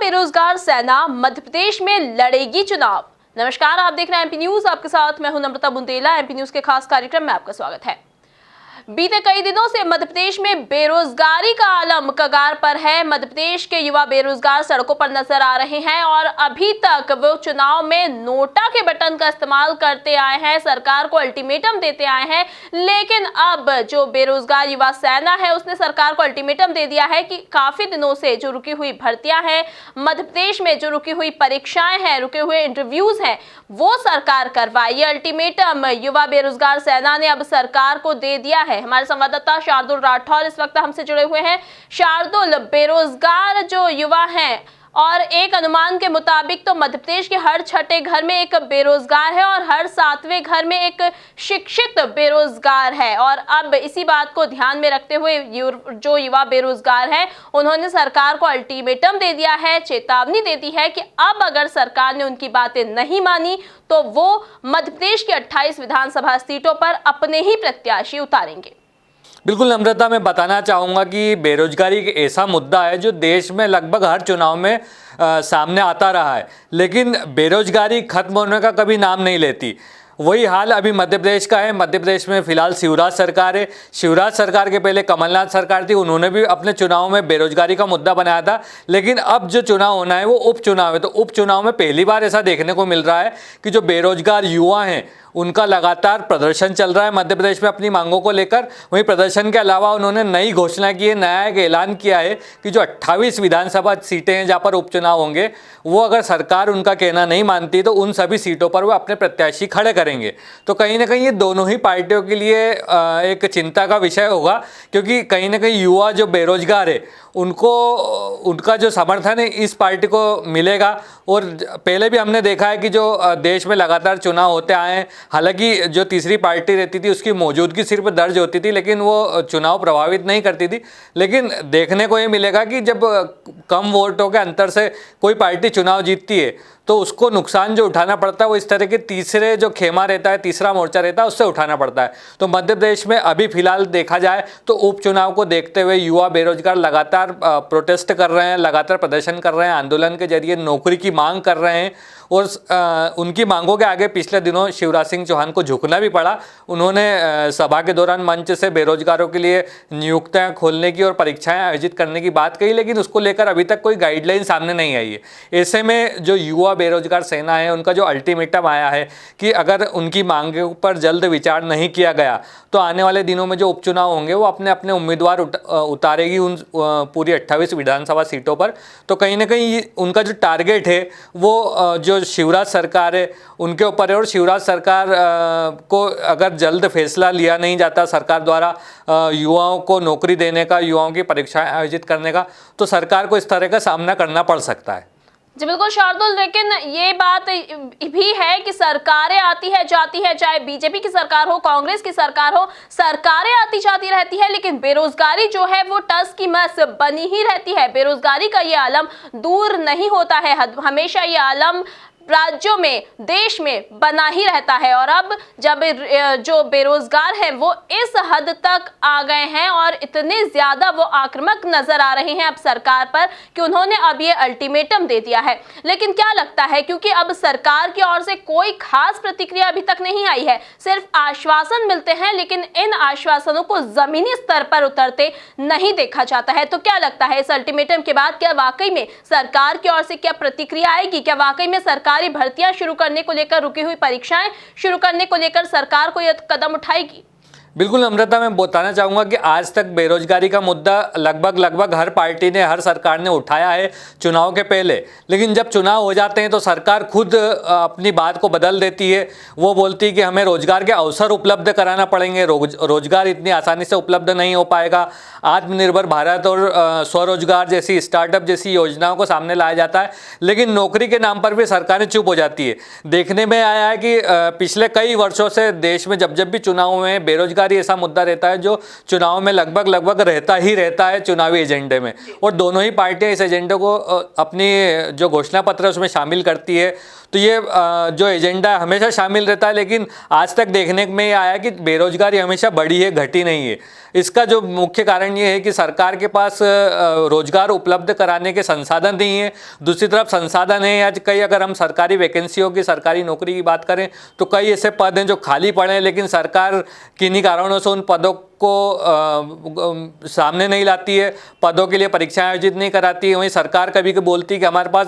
बेरोजगार सेना मध्य प्रदेश में लड़ेगी चुनाव। नमस्कार, आप देख रहे हैं एमपी न्यूज। आपके साथ मैं हूं नम्रता बुंदेला। एमपी न्यूज के खास कार्यक्रम में आपका स्वागत है। बीते कई दिनों से मध्य प्रदेश में बेरोजगारी का आलम कगार पर है। मध्य प्रदेश के युवा बेरोजगार सड़कों पर नजर आ रहे हैं और अभी तक वो चुनाव में नोटा के बटन का इस्तेमाल करते आए हैं, सरकार को अल्टीमेटम देते आए हैं। लेकिन अब जो बेरोजगार युवा सेना है उसने सरकार को अल्टीमेटम दे दिया है कि काफी दिनों से जो रुकी हुई भर्तियां हैं, मध्य प्रदेश में जो रुकी हुई परीक्षाएं हैं, रुके हुए इंटरव्यूज हैं, वो सरकार करवाए। ये अल्टीमेटम युवा बेरोजगार सेना ने अब सरकार को दे दिया है। हमारे संवाददाता शार्दुल राठौर इस वक्त हमसे जुड़े हुए हैं। शार्दुल, बेरोजगार जो युवा हैं और एक अनुमान के मुताबिक तो मध्य प्रदेश के हर छठे घर में एक बेरोजगार है और हर सातवें घर में एक शिक्षित बेरोजगार है। और अब इसी बात को ध्यान में रखते हुए जो युवा बेरोजगार हैं उन्होंने सरकार को अल्टीमेटम दे दिया है, चेतावनी दे दी है कि अब अगर सरकार ने उनकी बातें नहीं मानी तो वो मध्य प्रदेश की 28 विधानसभा सीटों पर अपने ही प्रत्याशी उतारेंगे। बिल्कुल नम्रता, मैं बताना चाहूँगा कि बेरोजगारी एक ऐसा मुद्दा है जो देश में लगभग हर चुनाव में सामने आता रहा है, लेकिन बेरोजगारी खत्म होने का कभी नाम नहीं लेती। वही हाल अभी मध्य प्रदेश का है। मध्य प्रदेश में फिलहाल शिवराज सरकार है। शिवराज सरकार के पहले कमलनाथ सरकार थी, उन्होंने भी अपने चुनाव में बेरोजगारी का मुद्दा बनाया था। लेकिन अब जो चुनाव होना है वो उपचुनाव है, तो उपचुनाव में पहली बार ऐसा देखने को मिल रहा है कि जो बेरोजगार युवा हैं उनका लगातार प्रदर्शन चल रहा है मध्य प्रदेश में अपनी मांगों को लेकर। वहीं प्रदर्शन के अलावा उन्होंने नई घोषणा की है, नया एक ऐलान किया है कि जो 28 विधानसभा सीटें हैं जहाँ पर उपचुनाव होंगे, वो अगर सरकार उनका कहना नहीं मानती तो उन सभी सीटों पर वो अपने प्रत्याशी खड़े करेंगे। तो कहीं ना कहीं ये दोनों ही पार्टियों के लिए एक चिंता का विषय होगा, क्योंकि कहीं ना कहीं युवा जो बेरोजगार है उनको उनका जो समर्थन है इस पार्टी को मिलेगा। और पहले भी हमने देखा है कि जो देश में लगातार चुनाव होते आए हैं, हालांकि जो तीसरी पार्टी रहती थी उसकी मौजूदगी सिर्फ दर्ज होती थी, लेकिन वो चुनाव प्रभावित नहीं करती थी। लेकिन देखने को ये मिलेगा कि जब कम वोटों के अंतर से कोई पार्टी चुनाव जीतती है तो उसको नुकसान जो उठाना पड़ता है वो इस तरह के तीसरे जो खेमा रहता है, तीसरा मोर्चा रहता है, उससे उठाना पड़ता है। तो मध्य प्रदेश में अभी फिलहाल देखा जाए तो उपचुनाव को देखते हुए युवा बेरोजगार लगातार प्रोटेस्ट कर रहे हैं, लगातार प्रदर्शन कर रहे हैं, आंदोलन के जरिए नौकरी की मांग कर रहे हैं। और उनकी मांगों के आगे पिछले दिनों शिवराज सिंह चौहान को झुकना भी पड़ा। उन्होंने सभा के दौरान मंच से बेरोजगारों के लिए नियुक्तियां खोलने की और परीक्षाएं आयोजित करने की बात कही, लेकिन उसको लेकर अभी तक कोई गाइडलाइन सामने नहीं आई है। ऐसे में जो युवा बेरोजगार सेना है उनका जो अल्टीमेटम आया है कि अगर उनकी मांगों पर जल्द विचार नहीं किया गया तो आने वाले दिनों में जो उपचुनाव होंगे वो अपने अपने उम्मीदवार उतारेगी उन पूरी 28 विधानसभा सीटों पर। तो कहीं ना कहीं उनका जो टारगेट है वो जो शिवराज सरकार है उनके ऊपर है। और शिवराज सरकार को अगर जल्द फैसला लिया नहीं जाता सरकार द्वारा युवाओं को नौकरी देने का, युवाओं की परीक्षाएं आयोजित करने का, तो सरकार को इस तरह का सामना करना पड़ सकता है। जी बिल्कुल शार्दुल, लेकिन ये बात भी है कि सरकारें आती है जाती है, चाहे बीजेपी की सरकार हो, कांग्रेस की सरकार हो, सरकारें आती जाती रहती है, लेकिन बेरोजगारी जो है वो टस की मस बनी ही रहती है। बेरोजगारी का ये आलम दूर नहीं होता है, हमेशा ये आलम राज्यों में, देश में बना ही रहता है। और अब जब जो बेरोजगार हैं वो इस हद तक आ गए हैं और इतने ज्यादा वो आक्रामक नजर आ रहे हैं अब सरकार पर कि उन्होंने अब ये अल्टीमेटम दे दिया है। लेकिन क्या लगता है, क्योंकि अब सरकार की ओर से कोई खास प्रतिक्रिया अभी तक नहीं आई है, सिर्फ आश्वासन मिलते हैं, लेकिन इन आश्वासनों को जमीनी स्तर पर उतरते नहीं देखा जाता है। तो क्या लगता है इस अल्टीमेटम के बाद क्या वाकई में सरकार की ओर से क्या प्रतिक्रिया आएगी? क्या वाकई में सरकार भर्तियां शुरू करने को लेकर, रुकी हुई परीक्षाएं शुरू करने को लेकर सरकार को यह कदम उठाएगी? बिल्कुल नम्रता, मैं बताना चाहूँगा कि आज तक बेरोजगारी का मुद्दा लगभग हर पार्टी ने, हर सरकार ने उठाया है चुनाव के पहले। लेकिन जब चुनाव हो जाते हैं तो सरकार खुद अपनी बात को बदल देती है। वो बोलती है कि हमें रोजगार के अवसर उपलब्ध कराना पड़ेंगे, रोजगार इतनी आसानी से उपलब्ध नहीं हो पाएगा। आत्मनिर्भर भारत और स्वरोजगार जैसी, स्टार्टअप जैसी योजनाओं को सामने लाया जाता है, लेकिन नौकरी के नाम पर भी सरकारें चुप हो जाती है। देखने में आया है कि पिछले कई वर्षों से देश में जब जब भी चुनाव में बेरोजगारी बेरोजगारी ऐसा मुद्दा रहता है जो चुनाव में लगभग रहता है चुनावी एजेंडे में, और दोनों ही पार्टियां इस एजेंडे को अपनी जो घोषणा पत्र है उसमें शामिल करती है। तो ये जो एजेंडा है हमेशा शामिल रहता है, लेकिन आज तक देखने में ये आया कि बेरोजगारी हमेशा बढ़ी है, घटी नहीं है। इसका जो मुख्य कारण ये है कि सरकार के पास रोजगार उपलब्ध कराने के संसाधन नहीं है। दूसरी तरफ संसाधन है, आज कई अगर हम सरकारी वैकेंसियों की, सरकारी नौकरी की बात करें तो कई ऐसे पद हैं जो खाली पड़े हैं, लेकिन सरकार किन्हीं कारणों से उन पदों को सामने नहीं लाती है, पदों के लिए परीक्षाएं आयोजित नहीं कराती है। वहीं सरकार कभी कभी बोलती है कि हमारे पास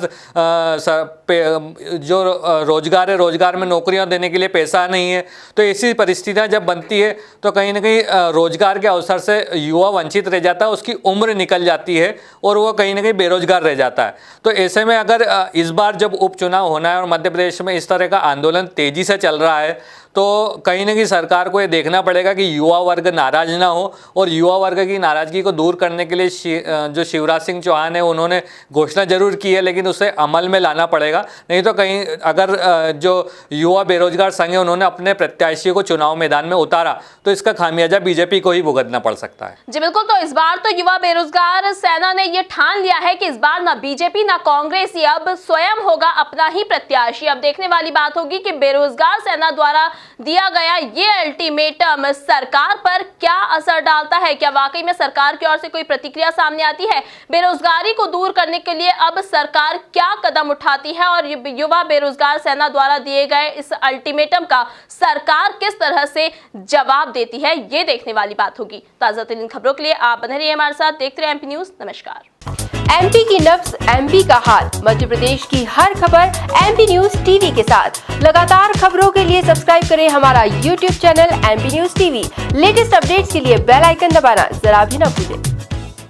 जो रोजगार है, रोजगार में नौकरियां देने के लिए पैसा नहीं है। तो ऐसी परिस्थितियां जब बनती है तो कहीं ना कहीं रोजगार के अवसर से युवा वंचित रह जाता है, उसकी उम्र निकल जाती है और वो कहीं ना कहीं बेरोजगार रह जाता है। तो ऐसे में अगर इस बार जब उपचुनाव होना है और मध्य प्रदेश में इस तरह का आंदोलन तेजी से चल रहा है, तो कहीं ना कहीं सरकार को ये देखना पड़ेगा कि युवा वर्ग नाराज ना हो, और युवा वर्ग की नाराजगी को दूर करने के लिए जो शिवराज सिंह चौहान है उन्होंने घोषणा जरूर की है, लेकिन उसे अमल में लाना पड़ेगा। नहीं तो कहीं अगर जो युवा बेरोजगार संघ है उन्होंने अपने प्रत्याशियों को चुनाव मैदान में उतारा तो इसका खामियाजा बीजेपी को ही भुगतना पड़ सकता है। जी बिल्कुल, तो इस बार तो युवा बेरोजगार सेना ने ये ठान लिया है कि इस बार ना बीजेपी ना कांग्रेस, ये अब स्वयं होगा अपना ही प्रत्याशी। अब देखने वाली बात होगी कि बेरोजगार सेना द्वारा दिया गया ये अल्टीमेटम सरकार पर क्या असर डालता है। क्या वाकई में सरकार की ओर से कोई प्रतिक्रिया सामने आती है? बेरोजगारी को दूर करने के लिए अब सरकार क्या कदम उठाती है, और युवा बेरोजगार सेना द्वारा दिए गए इस अल्टीमेटम का सरकार किस तरह से जवाब देती है, ये देखने वाली बात होगी। ताजा तरीन खबरों के लिए आप बने रहिए हमारे साथ, देखते रहिए एमपी न्यूज। नमस्कार। एमपी की नब्ज, एमपी का हाल, मध्य प्रदेश की हर खबर एमपी न्यूज टीवी के साथ। लगातार खबरों के लिए सब्सक्राइब करें हमारा YouTube channel MP news TV. Latest updates के लिए बेल आइकन दबाना जरा भी न भूलें।